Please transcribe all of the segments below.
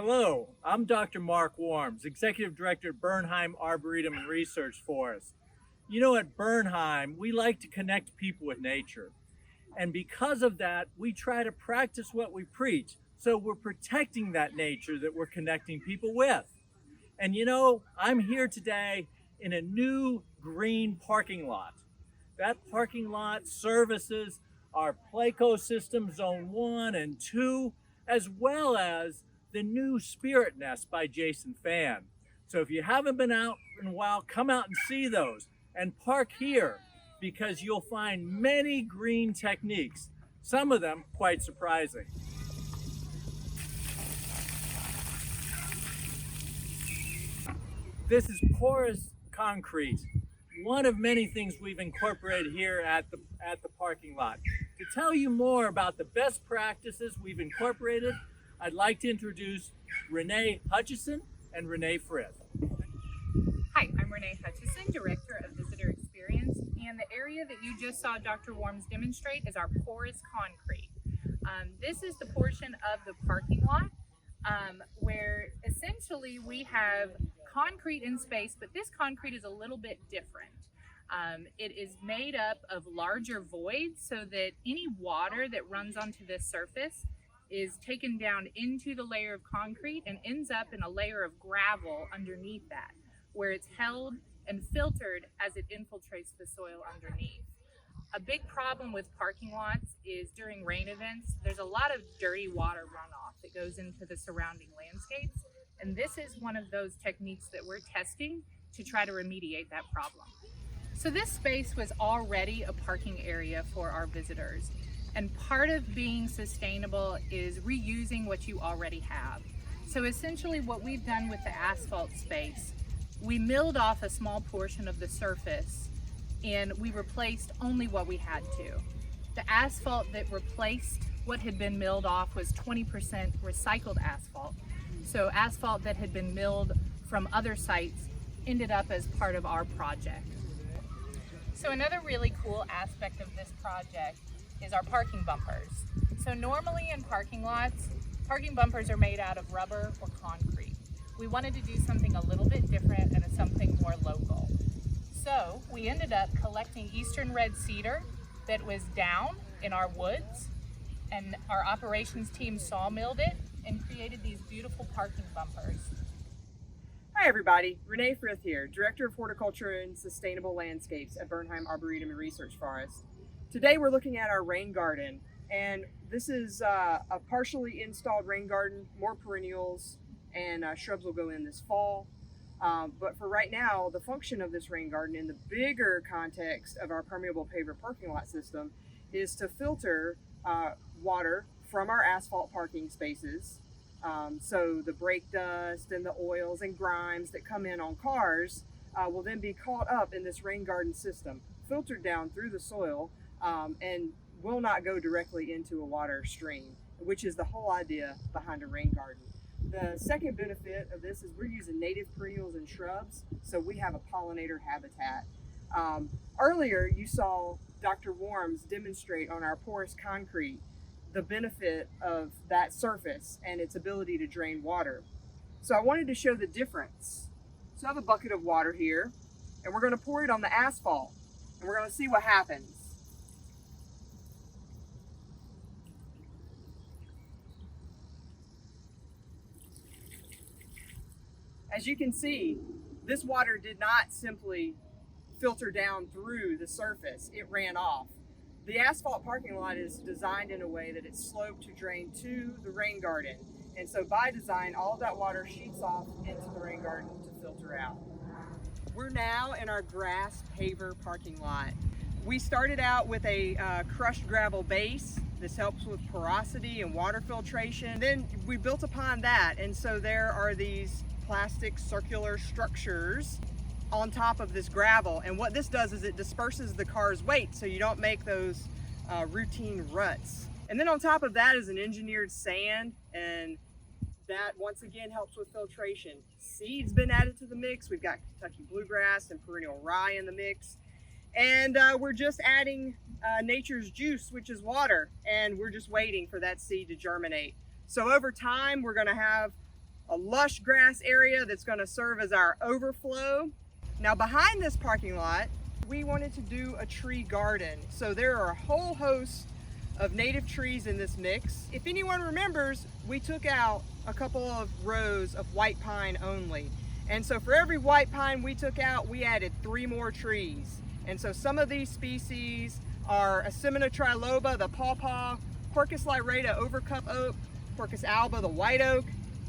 Hello, I'm Dr. Mark Warms, Executive Director at Bernheim Arboretum and Research Forest. You know, at Bernheim, we like to connect people with nature. And because of that, we try to practice what we preach. So we're protecting that nature that we're connecting people with. And you know, I'm here today in a new green parking lot. That parking lot services our Playcosystem Zone 1 and 2, as well as the new Spirit Nest by Jason Fan. So if you haven't been out in a while, come out and see those and park here because you'll find many green techniques, some of them quite surprising. This is porous concrete, one of many things we've incorporated here at the parking lot. To tell you more about the best practices we've incorporated, I'd like to introduce Renee Hutchison and Renee Frith. Hi, I'm Renee Hutchison, Director of Visitor Experience, and the area that you just saw Dr. Warms demonstrate is our porous concrete. This is the portion of the parking lot where essentially we have concrete in space, but this concrete is a little bit different. It is made up of larger voids so that any water that runs onto this surface is taken down into the layer of concrete and ends up in a layer of gravel underneath that, where it's held and filtered as it infiltrates the soil underneath. A big problem with parking lots is during rain events, there's a lot of dirty water runoff that goes into the surrounding landscapes. And this is one of those techniques that we're testing to try to remediate that problem. So this space was already a parking area for our visitors. And part of being sustainable is reusing what you already have. So essentially what we've done with the asphalt space, we milled off a small portion of the surface and we replaced only what we had to. The asphalt that replaced what had been milled off was 20% recycled asphalt. So asphalt that had been milled from other sites ended up as part of our project. So another really cool aspect of this project is our parking bumpers. So normally in parking lots, parking bumpers are made out of rubber or concrete. We wanted to do something a little bit different and something more local. So we ended up collecting eastern red cedar that was down in our woods, and our operations team sawmilled it and created these beautiful parking bumpers. Hi everybody, Renee Frith here, Director of Horticulture and Sustainable Landscapes at Bernheim Arboretum and Research Forest. Today we're looking at our rain garden, and this is a partially installed rain garden. More perennials and shrubs will go in this fall. But for right now, the function of this rain garden in the bigger context of our permeable paver parking lot system is to filter water from our asphalt parking spaces. So the brake dust and the oils and grimes that come in on cars will then be caught up in this rain garden system, filtered down through the soil, and will not go directly into a water stream, which is the whole idea behind a rain garden. The second benefit of this is we're using native perennials and shrubs, so we have a pollinator habitat. Earlier you saw Dr. Warms demonstrate on our porous concrete the benefit of that surface and its ability to drain water. So I wanted to show the difference. So I have a bucket of water here, and we're going to pour it on the asphalt, and we're going to see what happens. As you can see, this water did not simply filter down through the surface, it ran off. The asphalt parking lot is designed in a way that it's sloped to drain to the rain garden. And so by design, all of that water sheets off into the rain garden to filter out. We're now in our grass paver parking lot. We started out with a crushed gravel base. This helps with porosity and water filtration. Then we built upon that, and so there are these plastic circular structures on top of this gravel, and what this does is it disperses the car's weight so you don't make those routine ruts. And then on top of that is an engineered sand, and that once again helps with filtration. Seed's been added to the mix. We've got Kentucky bluegrass and perennial rye in the mix, and we're just adding nature's juice, which is water, and we're just waiting for that seed to germinate. So over time we're going to have a lush grass area that's going to serve as our overflow. Now behind this parking lot, we wanted to do a tree garden. So there are a whole host of native trees in this mix. If anyone remembers, we took out a couple of rows of white pine only. And so for every white pine we took out, we added 3 more trees. And so some of these species are Asimina triloba, the pawpaw, Quercus lyrata, overcup oak, Quercus alba, the white oak.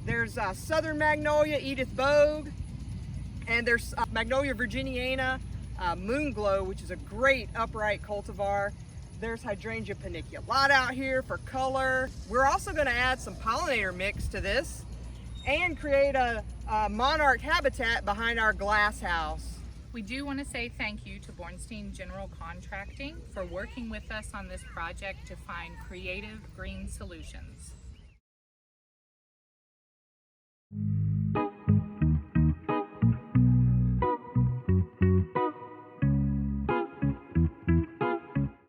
There's southern magnolia, Edith Bogue, and there's Magnolia virginiana, moonglow, which is a great upright cultivar. There's hydrangea paniculata out here for color. We're also going to add some pollinator mix to this and create a monarch habitat behind our glass house. We do want to say thank you to Bornstein General Contracting for working with us on this project to find creative green solutions.